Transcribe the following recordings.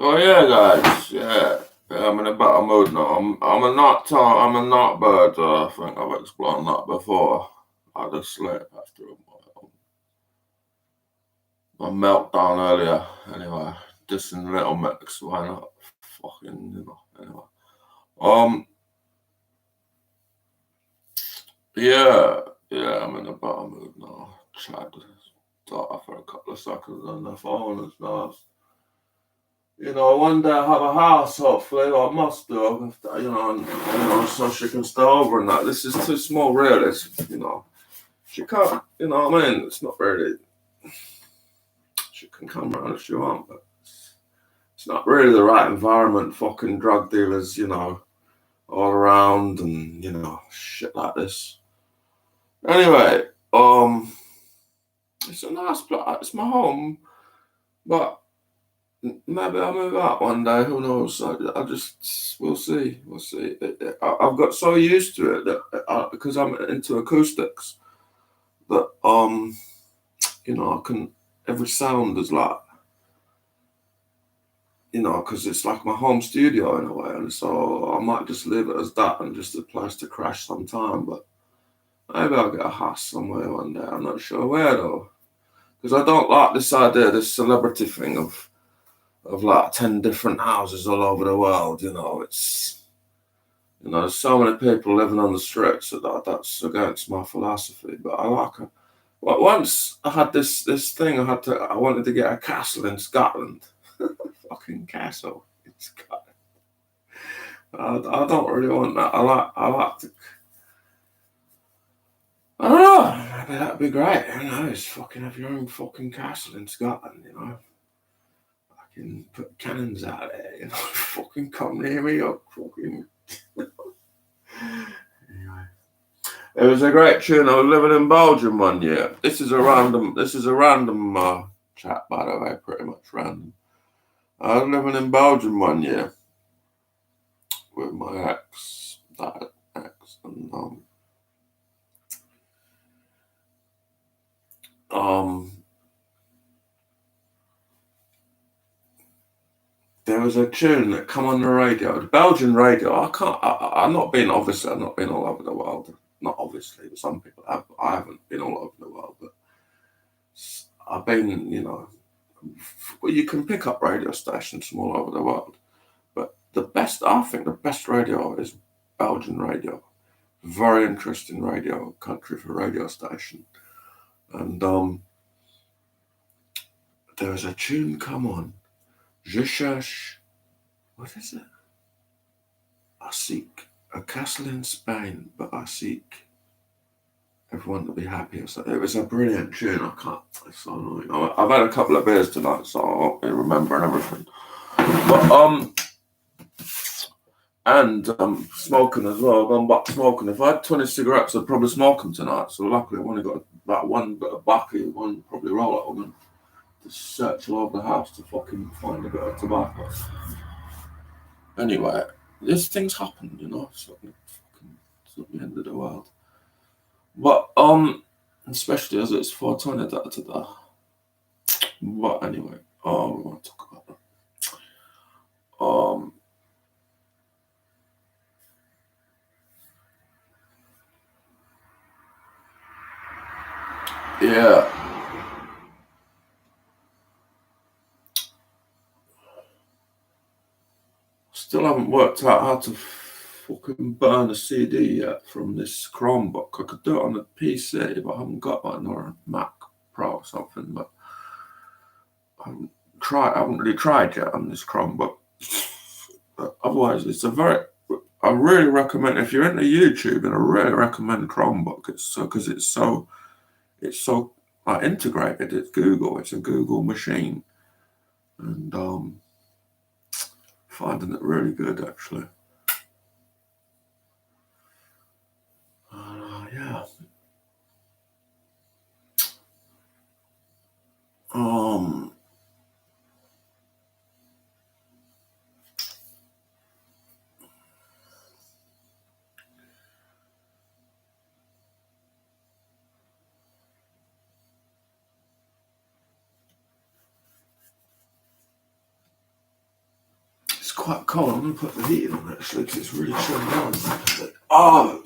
Oh yeah, guys. Yeah, I'm in a better mood now. I'm a night bird. I think I've explained that before. I just slept after my meltdown earlier. Anyway, just in Little Mix. Why not? Fucking, Anyway, um, yeah, yeah. I'm in a better mood now. Tried to start for a couple of seconds on the phone. It's nice. One day I have a house, hopefully, or I must do, so she can stay over and that. This is too small, really. She can't, what I mean? It's not really, she can come around if she wants, but it's not really the right environment. Fucking drug dealers, all around and, shit like this. Anyway, it's a nice place. It's my home, but maybe I'll move out one day. Who knows? We'll see. We'll see. I've got so used to it that because I'm into acoustics that I can every sound is like because it's like my home studio in a way, and so I might just leave it as that and just a place to crash sometime. But maybe I'll get a house somewhere one day. I'm not sure where though, because I don't like this idea, this celebrity thing of like 10 different houses all over the world. There's so many people living on the streets that's against my philosophy. But I like it. Well, once I had this thing, I wanted to get a castle in Scotland. Fucking castle in Scotland. I don't really want that. I like to. I don't know. Maybe that'd be great. Who knows? Fucking have your own fucking castle in Scotland. I can put cannons out there. Fucking come near me up. Fucking. Anyway. It was a great tune. I was living in Belgium one year. This is a random chat, by the way, pretty much random. I was living in Belgium one year with my that ex, and there was a tune that come on the radio, the Belgian radio. I'm not being all over the world. Not obviously, but some people have. I haven't been all over the world, but I've been, well, you can pick up radio stations from all over the world. But I think the best radio is Belgian radio. Very interesting radio country for radio station. And there was a tune come on. Je cherche, what is it? I seek a castle in Spain, but I seek everyone to be happy. Or something. It was a brilliant tune. I can't. It's so annoying. I've had a couple of beers tonight, so I won't be remembering everything. But and smoking as well. I've gone back smoking. If I had 20 cigarettes, I'd probably smoke them tonight. So luckily, I've only got about one bit of bucky, one probably roll it. I'm going to search all over the house to fucking find a bit of tobacco. Anyway, these things happen, It's not the end of the world. But especially as it's 420 today. But anyway, we want to talk about that. Yeah. Still haven't worked out how to fucking burn a CD yet from this Chromebook. I could do it on a PC, but I haven't got one, or a Mac Pro or something. But I haven't really tried yet on this Chromebook. But otherwise, I really recommend, if you're into YouTube, and I really recommend Chromebook. Because it's so integrated. It's Google. It's a Google machine, and finding it really good actually. Yeah. quite cold. I'm going to put the heating on actually because it's really chilling down. Oh!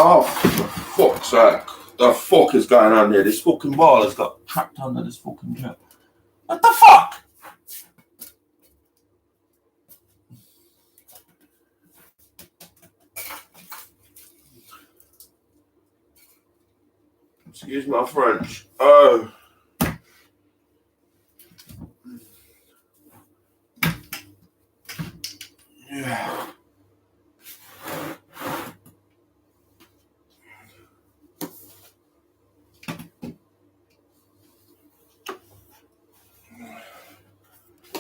Oh, for fuck's sake. The fuck is going on here? This fucking ball has got trapped under this fucking jet. What the fuck? Excuse my French. Oh. Yeah.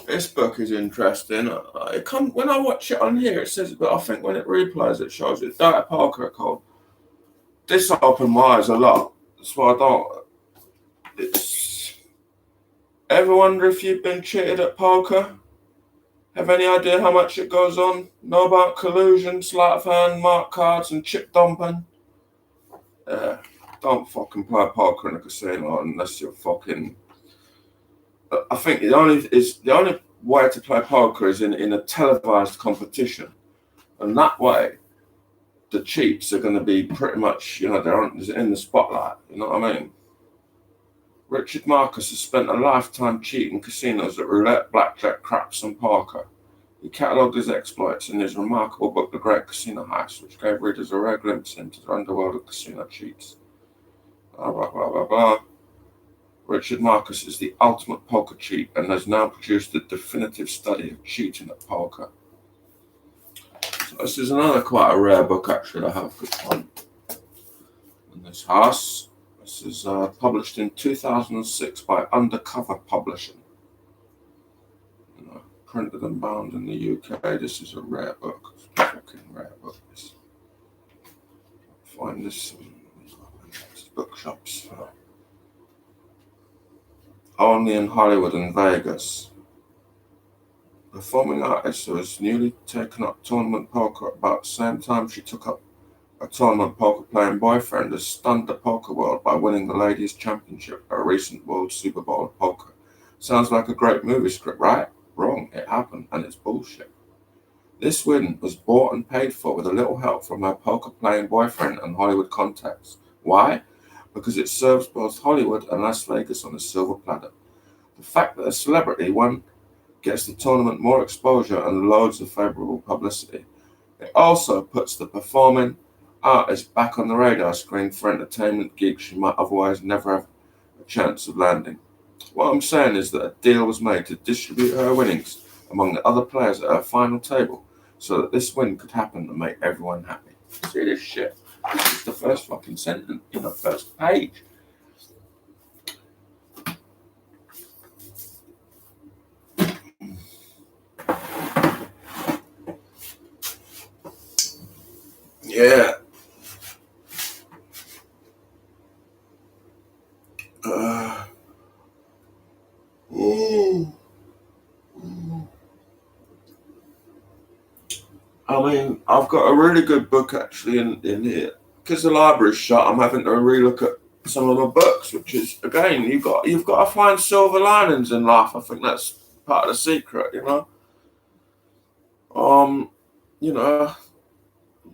This book is interesting. When I watch it on here, it says, but I think when it replays, it shows it. Diet Parker called. This opened my eyes a lot. That's why I don't. It's. Ever wonder if you've been cheated at poker? Have any idea how much it goes on? Know about collusion, sleight of hand, mark cards, and chip dumping? Don't fucking play poker in a casino unless you're fucking. I think the only way to play poker is in a televised competition, and that way, the cheats are going to be pretty much they're in the spotlight. You know what I mean? Richard Marcus has spent a lifetime cheating casinos at roulette, blackjack, craps, and poker. He catalogued his exploits in his remarkable book, The Great Casino Heist, which gave readers a rare glimpse into the underworld of casino cheats. Blah, blah, blah, blah, blah. Richard Marcus is the ultimate poker cheat and has now produced a definitive study of cheating at poker. So this is another quite a rare book, actually. I have good fun in this house. This is published in 2006 by Undercover Publishing. Printed and bound in the UK. This is a rare book. It's a fucking rare book. Find this in bookshops. Only in Hollywood and Vegas. Performing artist who has newly taken up tournament poker at about the same time she took up a tournament poker playing boyfriend has stunned the poker world by winning the ladies' championship at a recent World Super Bowl of Poker. Sounds like a great movie script, right? Wrong. It happened, and it's bullshit. This win was bought and paid for with a little help from her poker-playing boyfriend and Hollywood contacts. Why? Because it serves both Hollywood and Las Vegas on a silver platter. The fact that a celebrity won gets the tournament more exposure and loads of favorable publicity. It also puts the performing artist back on the radar screen for entertainment gigs she might otherwise never have a chance of landing. What I'm saying is that a deal was made to distribute her winnings among the other players at her final table so that this win could happen and make everyone happy. See this shit? This is the first fucking sentence, first page. Yeah. I mean, I've got a really good book actually in here. Because the library's shut, I'm having to relook at some of my books, which is, again, you've got to find silver linings in life. I think that's part of the secret,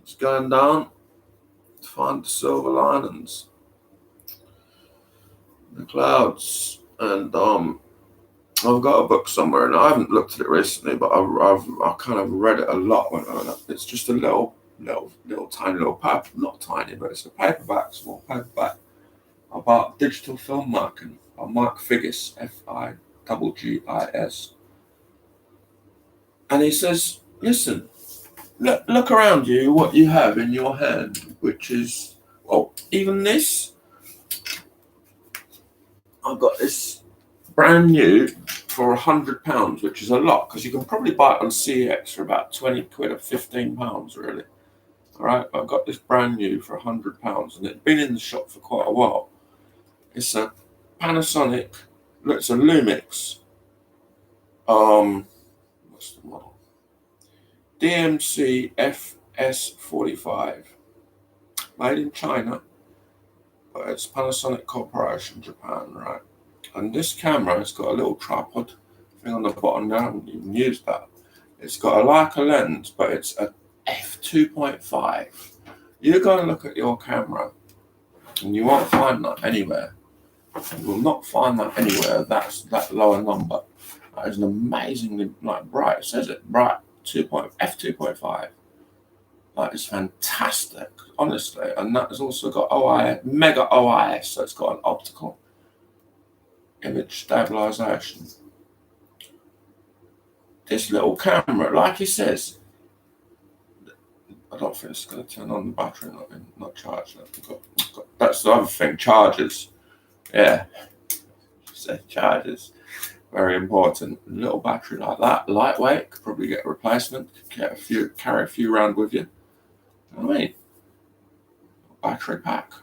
it's going down to find the silver linings in the clouds. And I've got a book somewhere, and I haven't looked at it recently, but I kind of read it a lot when I went up. It's just a little little tiny little paper, not tiny, but it's a paperback, small paperback about digital filmmaking by Mike Figgis, Figgis. And he says, listen, look around you, what you have in your hand, which is, well, even this. I've got this brand new for £100, which is a lot, because you can probably buy it on CX for about 20 quid or £15, really. All right, I've got this brand new for £100, and it's been in the shop for quite a while. It's a Panasonic, look, it's a Lumix. What's the model? DMC FS45, made in China, but it's Panasonic Corporation, Japan, right? And this camera has got a little tripod thing on the bottom now, and you can use that. It's got a Leica lens, but it's a f2.5. You're going to look at your camera, and you won't find that anywhere. You will not find that anywhere. That's that lower number. That is an amazingly bright. It says it bright f2.5. That is fantastic, honestly. And that has also got OIS, mega OIS, so it's got an optical image stabilization. This little camera, like he says, I don't think it's going to turn on the battery, not charge. That's the other thing, chargers. Yeah, say chargers, very important. A little battery like that, lightweight, could probably get a replacement. Carry a few around with you. You know what I mean? Battery pack.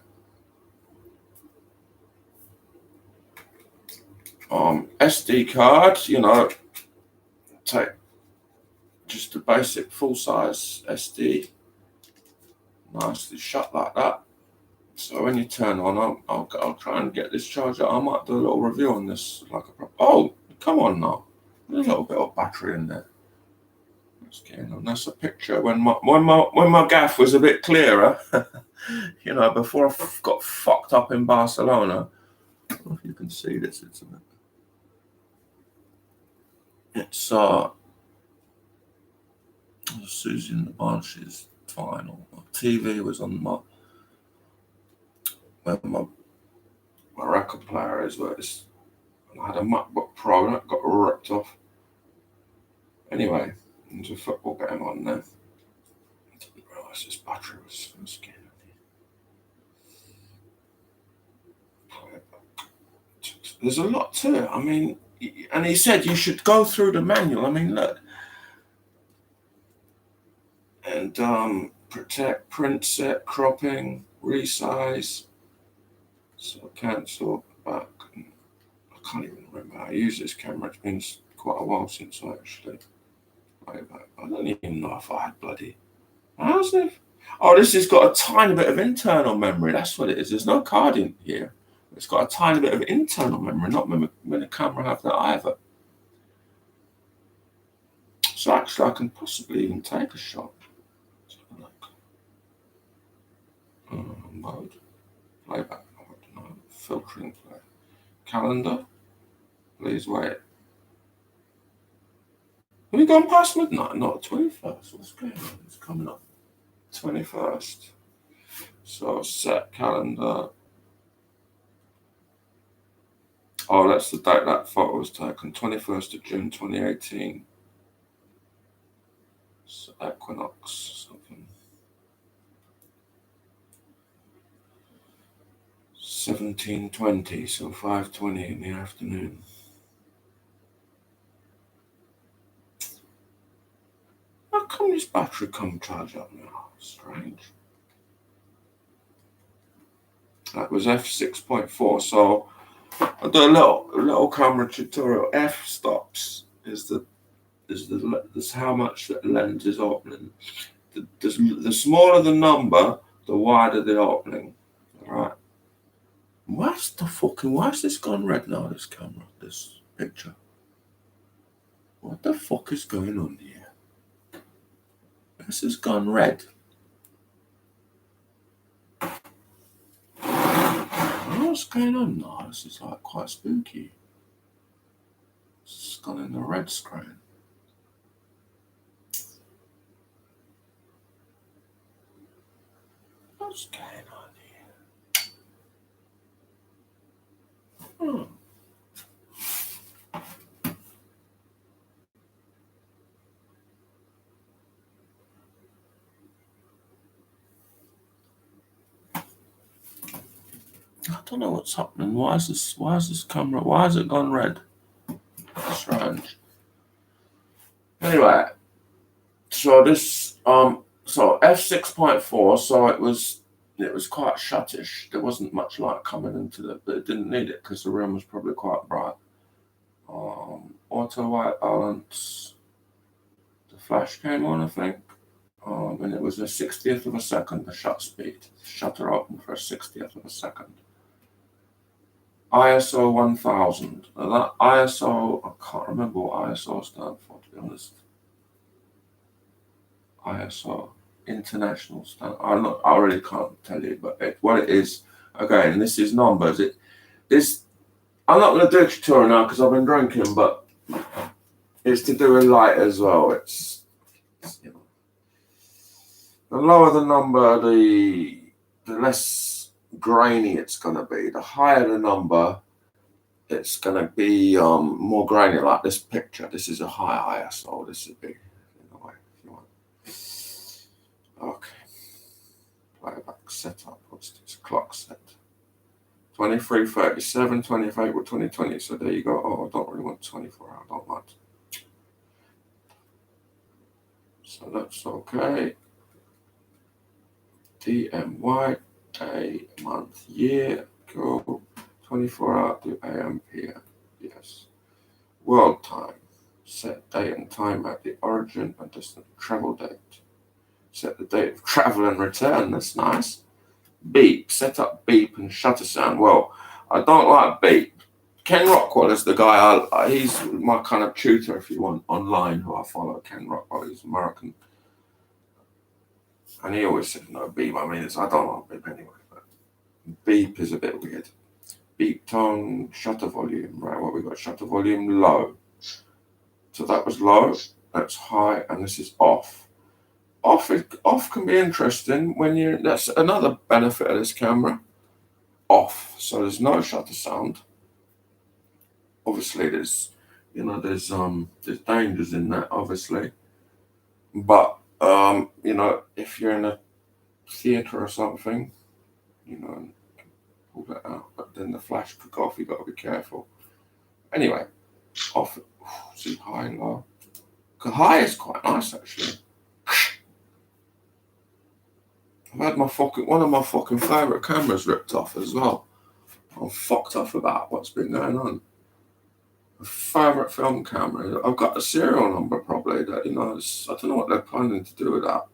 SD card, take just a basic full-size SD, nicely shut like that. So when you turn on, I'll try and get this charger. I might do a little review on this, oh, come on now, there's a little bit of battery in there. That's a picture when my gaff was a bit clearer, before I got fucked up in Barcelona. I don't know if you can see this. It's Susie and the Banshees final. My TV was on where my record player is, where I had a MacBook Pro and it got ripped off. Anyway, there's a football game on there. I didn't realise this battery was scared. There's a lot to it. I mean, and he said you should go through the manual. I mean, look. And protect, print set, cropping, resize. So cancel, back. I can't even remember how I use this camera. It's been quite a while since I actually. I don't even know if I had bloody. How's it? Oh, this has got a tiny bit of internal memory. That's what it is. There's no card in here. It's got a tiny bit of internal memory. Not many camera have that either. So actually, I can possibly even take a shot. Mode, playback mode, no, filtering play, calendar, please wait. Have we gone past midnight? Not 21st. What's going on? It's coming up. 21st. So set calendar. Oh, that's the date that photo was taken. 21st of June 2018. So equinox something. 17:20, so 5:20 in the afternoon. How come this battery can't charge up now? Strange. That was f6.4. So I'll do a little camera tutorial. F stops is how much the lens is opening. The smaller the number, the wider the opening. All right. Why is this gone red now? This camera, this picture. What the fuck is going on here? This has gone red. What's going on now? This is quite spooky. It's gone in the red screen. What's going on here? I don't know what's happening. Why is this camera? Why has it gone red? Strange. Anyway, so this so f6.4, so it was quite shuttish. There wasn't much light coming into it, but it didn't need it because the room was probably quite bright. Auto white balance. The flash came on, I think. And it was a 60th of a second, the shutter open for a 60th of a second. ISO 1000. Now that ISO, I can't remember what ISO stands for, to be honest. ISO, International Standard. I really can't tell you, but what it is, again, this is numbers. I'm not going to do a tutorial now because I've been drinking, but it's to do with light as well. It's the lower the number, the less grainy it's going to be. The higher the number, it's going to be more grainy, like this picture. This is a high ISO. This would be, in a way, if you want. Okay. Playback setup. What's this? Clock set. 23:37, 25 April 2020. So there you go. Oh, I don't really want 24 hours. I don't want. So that's okay. DMY, day, month, year, go, 24 hour to AM, PM, yes. World time, set date and time at the origin and distant travel date. Set the date of travel and return, that's nice. Beep, set up beep and shutter sound. Well, I don't like beep. Ken Rockwell is the guy, he's my kind of tutor, if you want, online, who I follow. Ken Rockwell, he's American. And he always said no beep. I mean, I don't like beep anyway, but beep is a bit weird. Beep tone, shutter volume, right? What we got? Shutter volume low. So that was low, that's high, and this is off. Off can be interesting when that's another benefit of this camera. Off. So there's no shutter sound. Obviously there's dangers in that, obviously. But if you're in a theater or something, pull that out, but then the flash could go off. You got to be careful. Anyway, off. See high and low. High is quite nice actually. I've had one of my fucking favourite cameras ripped off as well. I'm fucked off about what's been going on. A favourite film camera. I've got a serial number probably that I don't know what they're planning to do with that.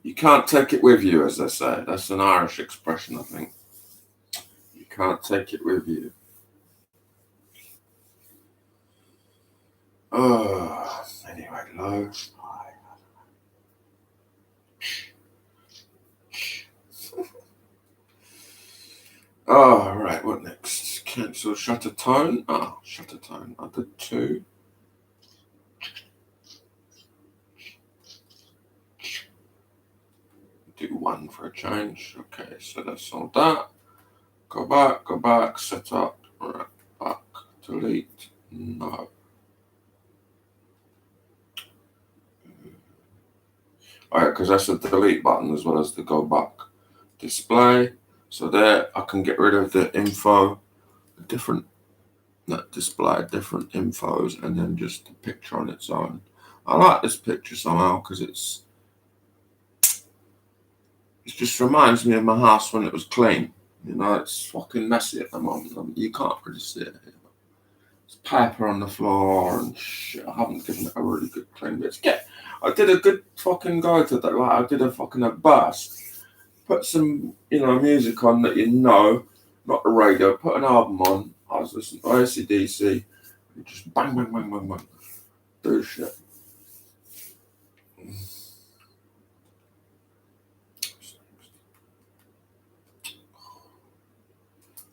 You can't take it with you, as they say. That's an Irish expression, I think. You can't take it with you. Anyway, low, high. Oh, right, what next? Cancel shutter tone. Shutter tone. I did 2. Do 1 for a change. Okay, so that's all that. Go back, set up, right, back, delete, no. Alright, because that's the delete button as well as the go back. Display. So there I can get rid of the info, different infos, and then just the picture on its own. I like this picture somehow because it just reminds me of my house when it was clean. It's fucking messy at the moment. You can't really see it here. There's paper on the floor and shit. I haven't given it a really good clean. I did a good fucking go to that. Like I did a burst. Put some, music on that not the radio. Put an album on. I was listening to AC/DC. Just bang, bang, bang, bang, bang. Do shit.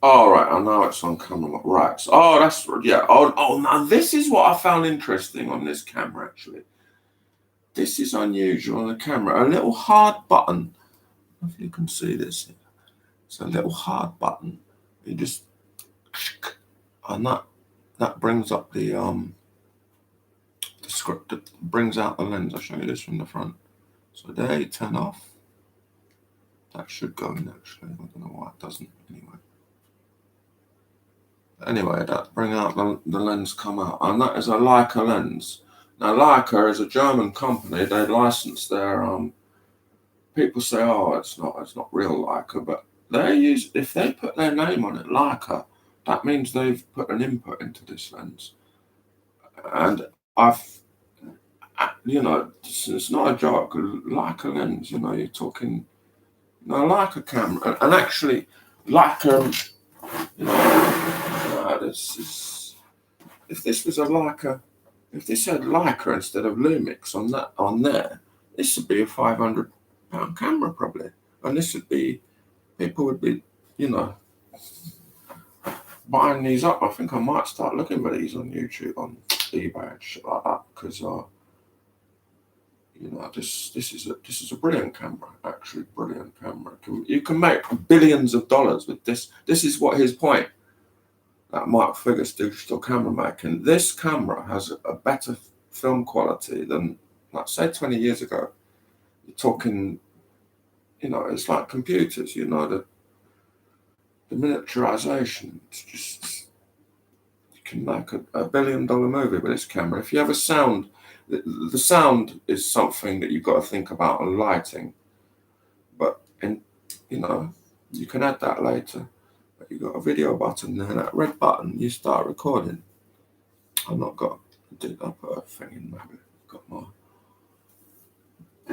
All right, I know it's on camera. Right. So, oh, that's yeah. Oh, now this is what I found interesting on this camera. Actually, this is unusual on the camera. A little hard button. I don't know if you can see this. It's a little hard button. You just and that brings up the script that brings out the lens. I'll show you this from the front. So there, you turn off. That should go in actually. I don't know why it doesn't. Anyway, that bring out the lens come out, and that is a Leica lens. Now Leica is a German company. They license their people say, oh, it's not real Leica, but they use, if they put their name on it, Leica, that means they've put an input into this lens. And it's not a joke. Leica lens, you're talking, Leica camera, and actually, Leica, this is, if this was a Leica, if this had Leica instead of Lumix on there, this would be a £500 camera probably, and this would be, people would be, buying these up. I think I might start looking for these on YouTube, on eBay and shit like that, because this is a brilliant camera, actually brilliant camera. You can make billions of dollars with this. This is what his point. That Mark Figgis digital camera making. This camera has a better film quality than, like, say, 20 years ago. You're talking, it's like computers, the miniaturization. It's just, you can make a $1 billion movie with this camera. If you have a sound, the sound is something that you've got to think about on lighting. But, you can add that later. But you've got a video button there, that red button, you start recording. I've not got, I put a thing in, maybe. Got my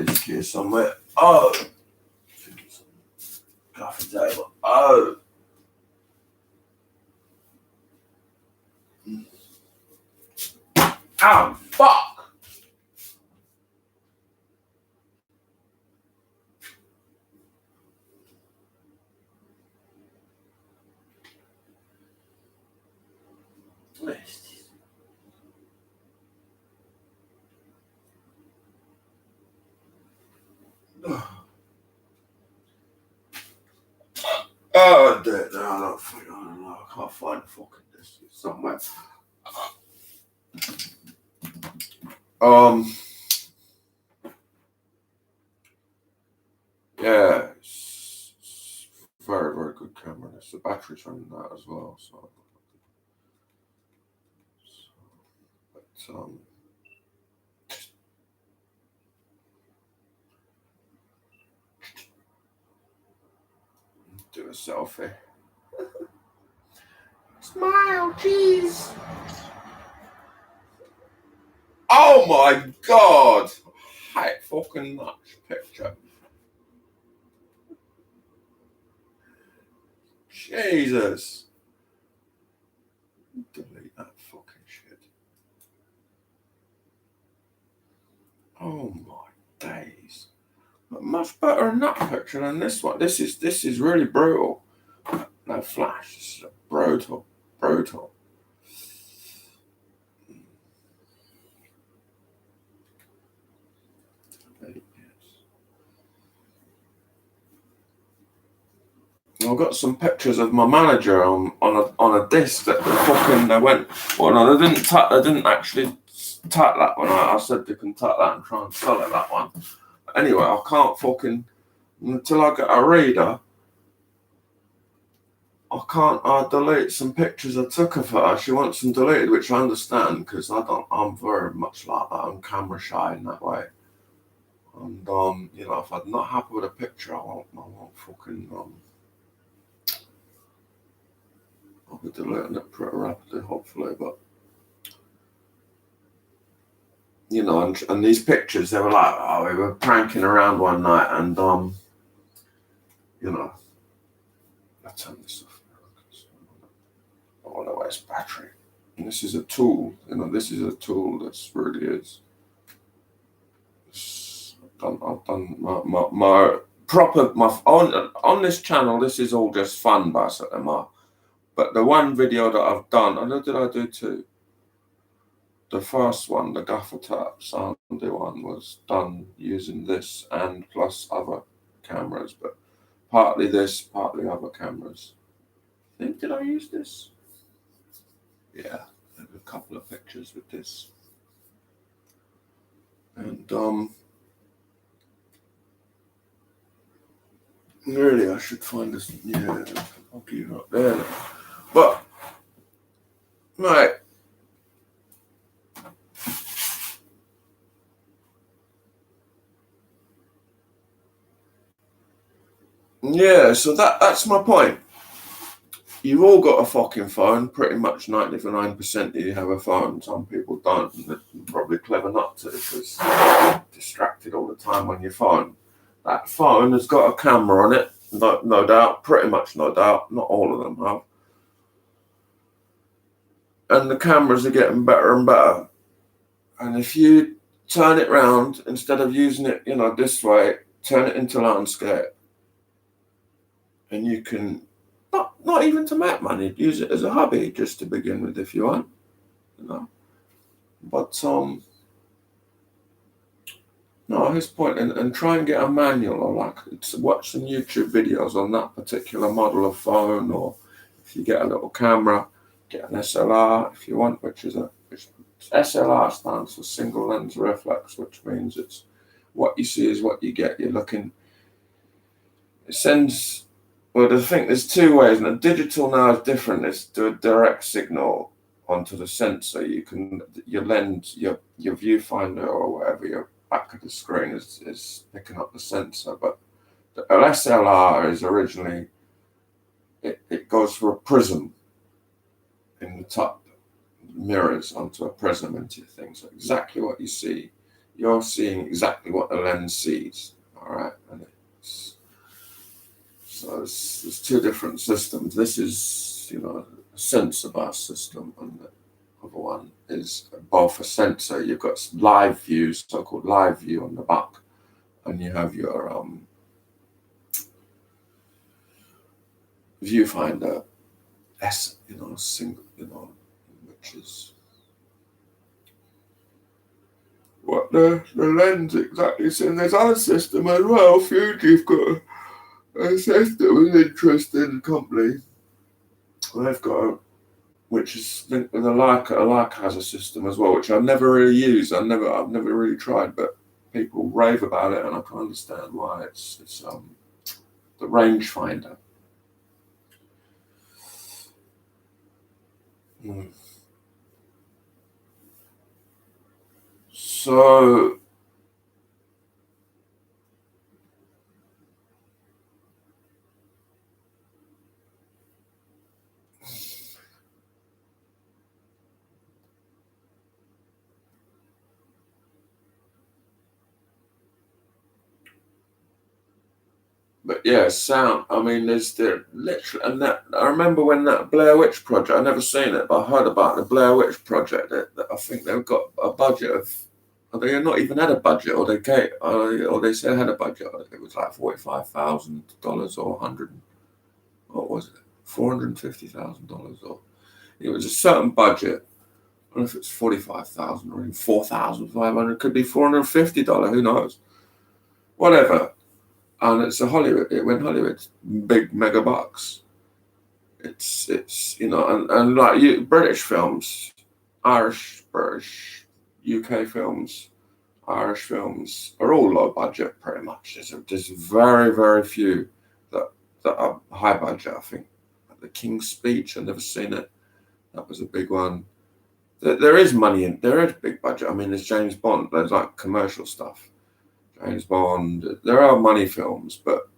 disc here somewhere. Oh! I think it's on the coffee table. Oh! Oh, fuck! Oh, dear. No, I don't know. I can't find the fucking disc somewhere. Yeah, it's very, very good camera. The battery's running that as well, so. But, do a selfie. Smile, cheese. Oh my god! Hate fucking much picture. Jesus. Delete that fucking shit. Oh my days. But much better than that picture than this one. This is really brutal. No flash. This is brutal. Brutal. I've got some pictures of my manager on a disc that fucking they went. Well, no, they didn't actually type that one. I said they can type that and try and sell it, that one. Anyway, I can't fucking, until I get a reader. I can't delete some pictures I took of her. She wants them deleted, which I understand, because I'm very much like that. I'm camera shy in that way. And if I'm not happy with a picture, I won't fucking I'll be deleting it pretty rapidly, hopefully. But and these pictures, they were like, oh, we were pranking around one night, and I turn this off. I want to waste battery. And this is a tool. This is a tool. This really is. I've done my proper on this channel. This is all just fun, basically. But the one video that I've done, I know, did I do two? The first one, the Gaffer Tap Sandy one, was done using this and plus other cameras, but partly this, partly other cameras. I think, did I use this? Yeah, there's a couple of pictures with this. And really, I should find this. Yeah, I'll keep it up there. But right. Yeah, so that's my point. You've all got a fucking phone. Pretty much 99% of you have a phone. Some people don't, and they're probably clever not to because you're distracted all the time on your phone. That phone has got a camera on it, no doubt, pretty much no doubt. Not all of them have. And the cameras are getting better and better. And if you turn it round, instead of using it, this way, turn it into landscape, and you can not even to make money, use it as a hobby just to begin with if you want, But no, his point, and try and get a manual or watch some YouTube videos on that particular model of phone, or if you get a little camera, get an SLR if you want, which SLR stands for single lens reflex, which means it's what you see is what you get. It sends. Well, I think there's two ways. And the digital now is different. It's to a direct signal onto the sensor. Your lens, your viewfinder or whatever, your back of the screen is picking up the sensor. But the SLR is originally, it goes for a prism in the top, mirrors onto a prism into your thing. So exactly what you see, you're seeing exactly what the lens sees. All right. And so there's two different systems. This is, a sensor bus system, and the other one is both a sensor. You've got live views, so-called live view on the back, and you have your viewfinder single, which is what the lens exactly is. And there's other system as well. Fuji's got a system, an interesting company. They've got which is linked with a Leica has a system as well, which I've never really used. I've never really tried, but people rave about it, and I can understand why. It's the rangefinder. So but yeah, sound. I mean, there's literally, and that I remember when that Blair Witch Project. I've never seen it, but I heard about the Blair Witch Project. That I think they've got a budget of. They not even had a budget, or they said they had a budget. It was like $45,000 or what was it, $450,000, or it was a certain budget. I don't know if it's 45,000 or even 4,500. Could be $450. Who knows? Whatever. And it's a Hollywood. It went Hollywood, big mega bucks. It's and like British films, British, UK films, Irish films are all low budget pretty much. There's very very few that are high budget. I think The King's Speech. I've never seen it. That was a big one. There is money in there is big budget. I mean, there's James Bond. There's like commercial stuff. James Bond. There are money films, but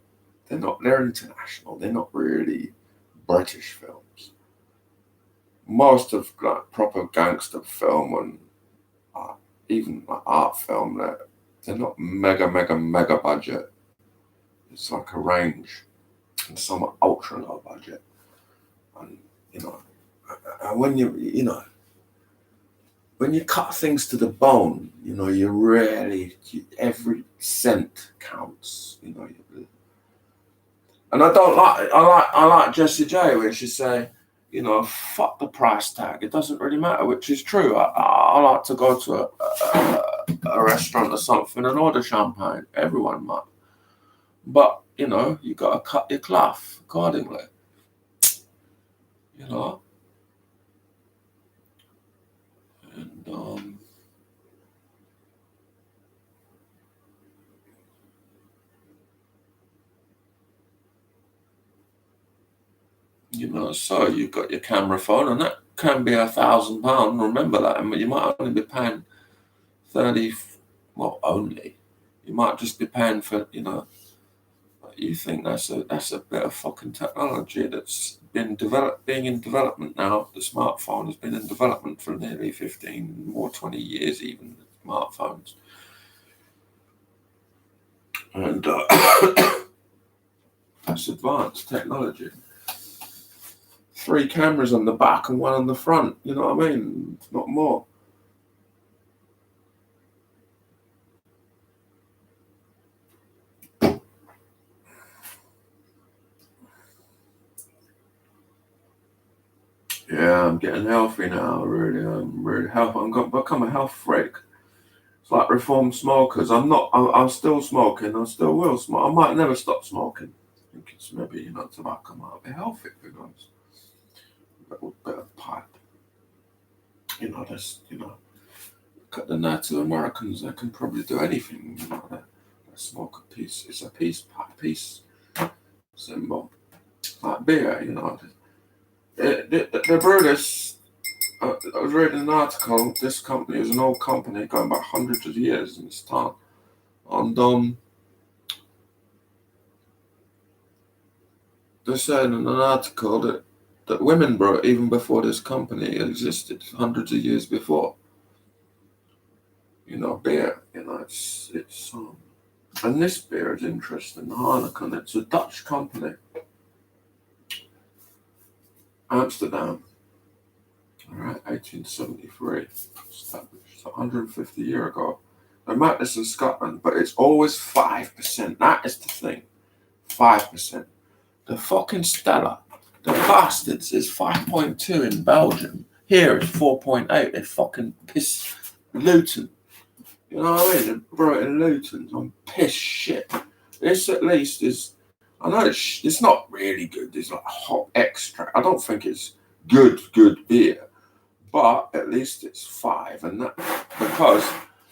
they're international. They're not really British films. Most of like proper gangster film and even like art film, they're not mega budget. It's like a range, and some are ultra low budget. And when when you cut things to the bone, every cent counts. And I like Jessie J when she say, You know, fuck the price tag. It doesn't really matter, which is true. I like to go to a restaurant or something and order champagne. Everyone might. But, you know, you got to cut your cloth accordingly. You know? And, you know, so you've got your camera phone, and that can be £1,000. Remember that. I mean, you might only be paying 30, well, only. You might just be paying for, you know, you think that's a bit of fucking technology that's been being in development now. The smartphone has been in development for nearly 15 or 20 years, even smartphones. And that's advanced technology. 3 cameras on the back and 1 on the front, you know what I mean? Not more. Yeah, I'm getting healthy now. I'm really healthy. I'm going to become a health freak. It's like reformed smokers. I'm still smoking. I still will smoke. I might never stop smoking. I think it's maybe, you know, tobacco might be healthy, to be honest. A little bit of pipe. You know, that's, you know, cut the Native Americans, they can probably do anything, you know. They smoke a piece. It's a peace symbol. Like beer, you know. The Brutus, I was reading an article. This company is an old company going back hundreds of years in this town. And they're saying in an article that women brew even before this company existed, hundreds of years before. You know, beer. You know, it's and this beer is interesting. Heineken. It's a Dutch company, Amsterdam. All right, 1873, established 150 years ago. They make this in Scotland, but it's always 5%. That is the thing, 5%. The fucking Stella, the bastards, is 5.2 in Belgium. Here it's 4.8. They fucking piss Luton. You know what I mean? They brew it in Luton. I'm piss shit. This at least is. I know it's not really good. It's like hot extra. I don't think it's good beer, but at least it's 5, and that because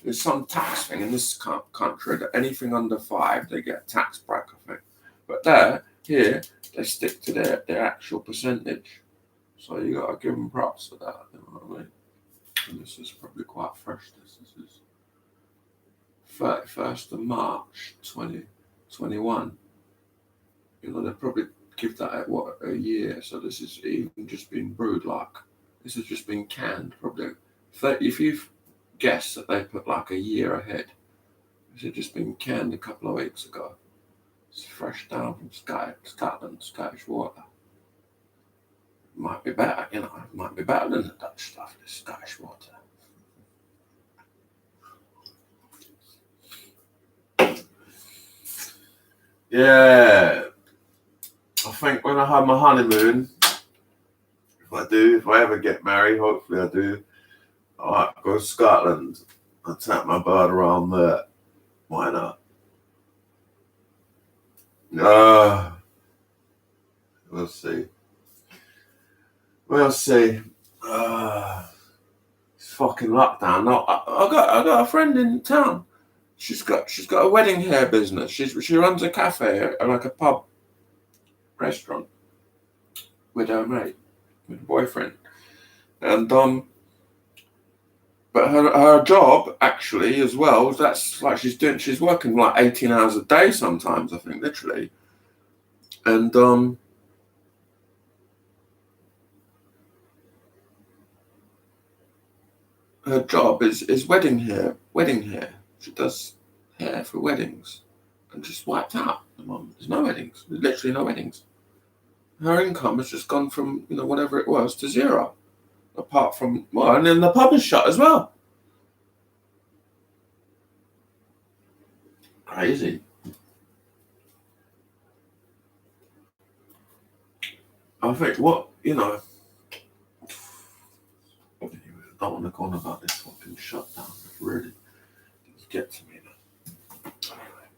there's some tax thing in this country that anything under 5 they get a tax break, I think. But here they stick to their actual percentage, so you got to give them props for that. You know what I mean? And this is probably quite fresh. This is 31st of March 2021. You know, they probably give that a year. So this is even just been brewed like. This has just been canned, probably. If you've guessed that they put like a year ahead, this had just been canned a couple of weeks ago. It's fresh down from Scotland, Scottish water. Might be better, you know, it might be better than the Dutch stuff, this Scottish water. Yeah. I think when I have my honeymoon, if I ever get married, hopefully I do, I might go to Scotland and take my bird around there. Why not? We'll see. We'll see. It's fucking lockdown. No, I got a friend in town. She's got a wedding hair business. She runs a cafe, like a pub restaurant, with her mate, with her boyfriend, and but her job actually as well. That's like she's working like 18 hours a day sometimes. I think literally, and her job is wedding hair. She does hair for weddings, and just wiped out. There's no weddings. There's literally no weddings. Her income has just gone from, you know, whatever it was to zero. Apart from, well, and then the pub is shut as well. Crazy. I think you know, don't want to go on about this fucking shutdown. It really does get to me. Anyway,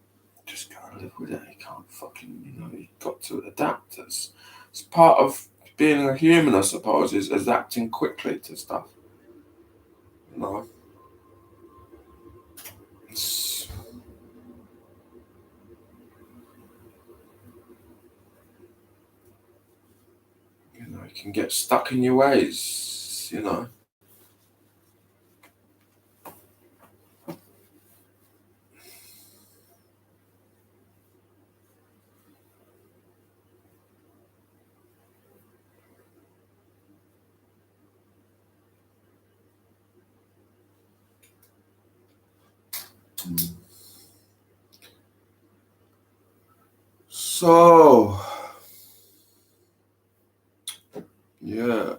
just gotta live with it. You can't fucking, you got to adapt. It's part of being a human, I suppose, is adapting quickly to stuff. It's, you can get stuck in your ways, So, yeah.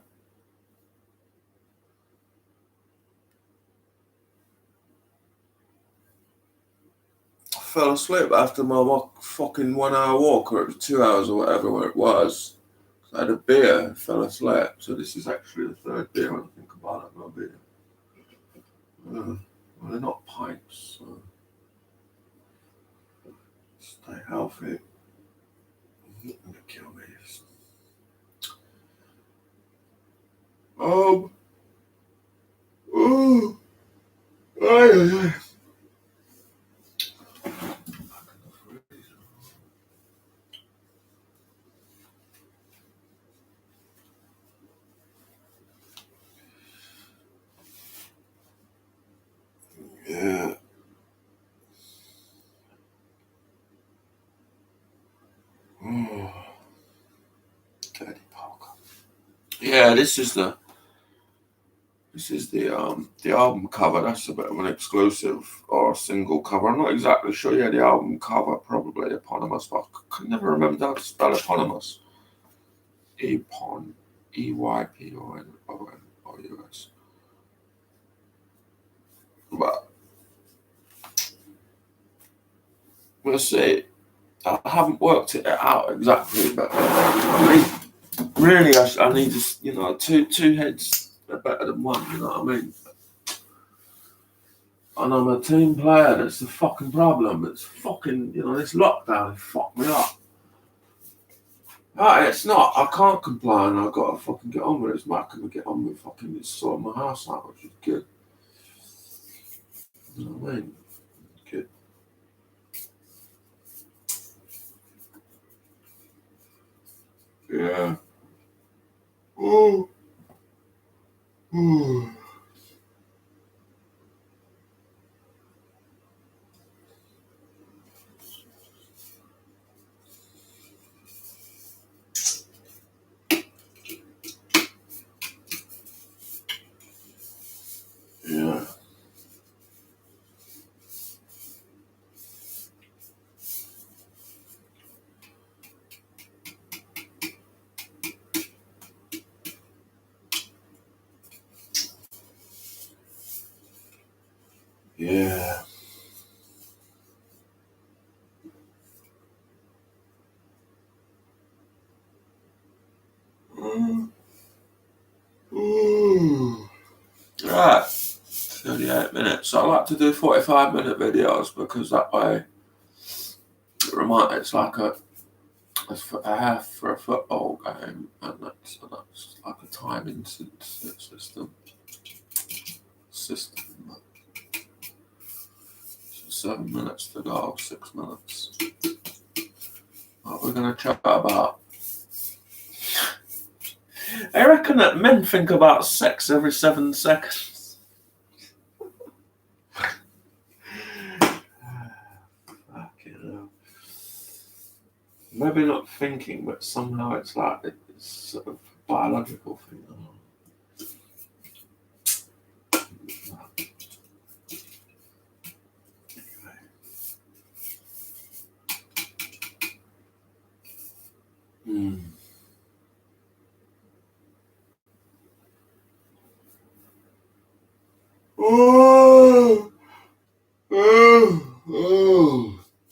I fell asleep after my fucking 1 hour walk, or it was 2 hours or whatever it was. I had a beer, fell asleep. So this is actually the third beer when I think about it. No beer. Well, they're not pints, so stay healthy. It's not gonna kill me. Oh, yeah. Oh, Dirty Parker. Yeah, this is the album cover. That's a bit of an exclusive or a single cover. I'm not exactly sure. Yeah, the album cover probably eponymous, but I could never remember how to spell eponymous. Epon, EYPONONOUS. But we'll see. I haven't worked it out exactly, but I mean, really, I need to, two heads are better than one. You know what I mean? And I'm a team player. That's the fucking problem. It's fucking, this lockdown has fucked me up. It's not. I can't complain. I've got to fucking get on with it. It's not going to get on with fucking sorting my house out, which is good. You know what I mean? Good. Yeah. Oh. Oh. Yeah. Yeah. Ooh. Right. 38 minutes. So I like to do 45-minute videos because that way it's like a half for a football game, and that's like a timing system. So 7 minutes to go, 6 minutes. What we're going to chat about. I reckon that men think about sex every 7 seconds. Fucking hell. Maybe not thinking, but somehow it's like it's sort of a biological thing. Oh,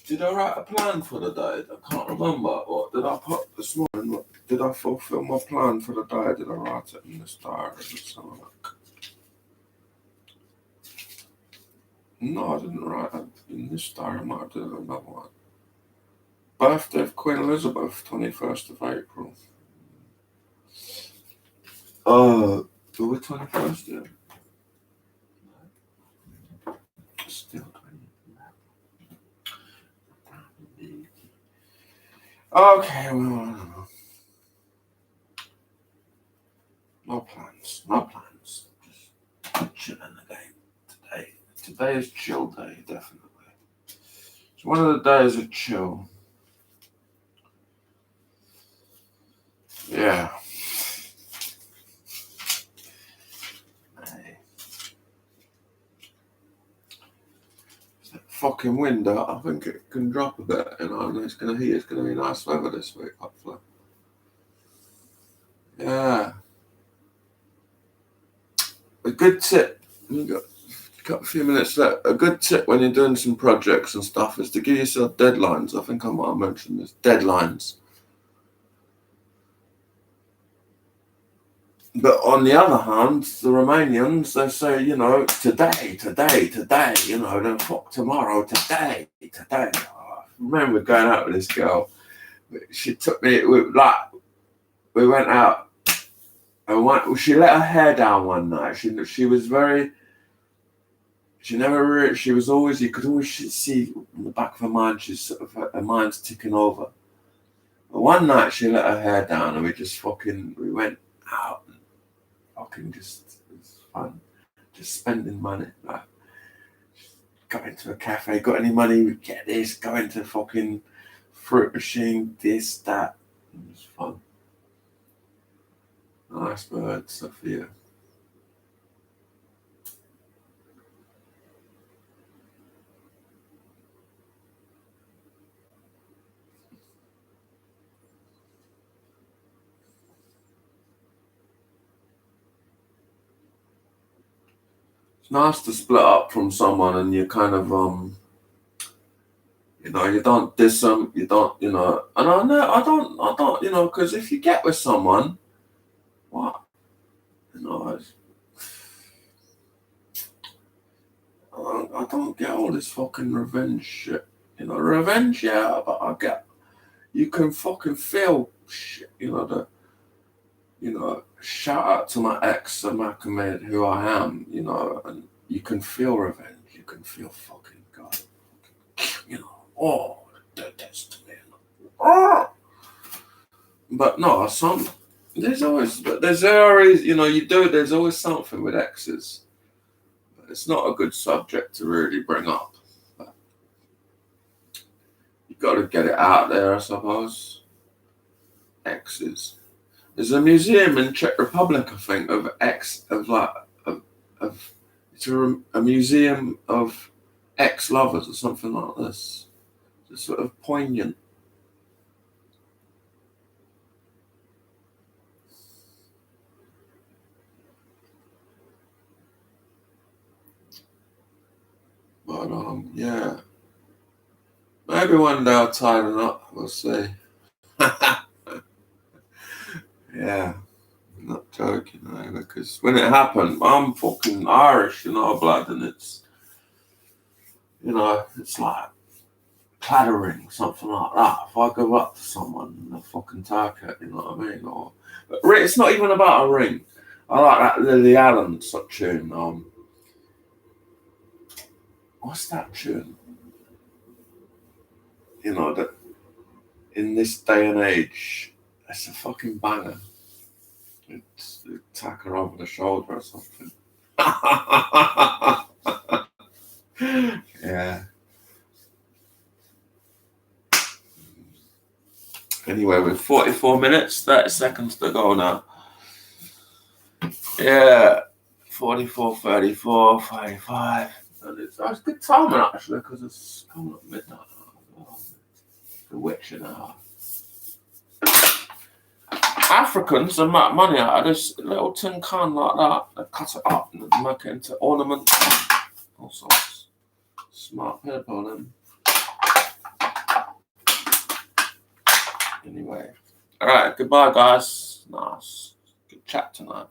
Did I write a plan for the day? I can't remember. What did I put this morning? Did I fulfill my plan for the day? Did I write it in this diary? Let's have a look. No, I didn't write it in this diary. I might have done another one. Birthday of Queen Elizabeth, 21st of April. Oh, were we 21st then? Still 20. Okay, well, no plans. Just chilling again today. Today is chill day, definitely. It's one of the days of chill. Yeah. Hey. That fucking wind out, I think it can drop a bit, and it's gonna be nice weather this week, hopefully. Yeah. A good tip. We've got a few minutes left. A good tip when you're doing some projects and stuff is to give yourself deadlines. I think I might have mentioned this. Deadlines. But on the other hand, the Romanians, they say, today, then fuck tomorrow, today. Oh, I remember going out with this girl. She took me, we went out, and she let her hair down one night. She was very, she never really, she was always, you could always see in the back of her mind, her mind's ticking over. But one night she let her hair down, and we went out. Fucking it was fun. Just spending money. Like, go into a cafe, got any money, get this, go into fucking fruit machine, this, that. It was fun. Nice bird, Sophia. It's nice to split up from someone and you kind of you don't diss them, you don't, and I don't, because if you get with someone, what, I don't get all this fucking revenge shit. Revenge, yeah, but you can fucking feel shit, shout out to my ex, Ahmed, who I am, and you can feel revenge, you can feel fucking God, detest me. Oh. But no, there's always, there's always something with exes. It's not a good subject to really bring up. But you got to get it out there, I suppose. Exes. There's a museum in Czech Republic, I think, it's a museum of ex-lovers or something like this. It's sort of poignant. But yeah. Maybe one day I'll tie them up. We'll see. Yeah, I'm not joking, because when it happened, I'm fucking Irish, blood, and it's like clattering, something like that. If I go up to someone and I fucking take it, you know what I mean? But it's not even about a ring. I like that Lily Allen tune. What's that tune? That in this day and age, it's a fucking banger. It's tack her over the shoulder or something. Yeah. Anyway, with 44 minutes, 30 seconds to go now. Yeah. 44, 34, 45. And it's a good timing, actually, because it's coming up midnight. The witch and a half. Africans are make money out of this little tin can like that. They cut it up and make it into ornaments. All sorts. Smart people, then. Anyway. Alright, goodbye, guys. Nice. Good chat tonight.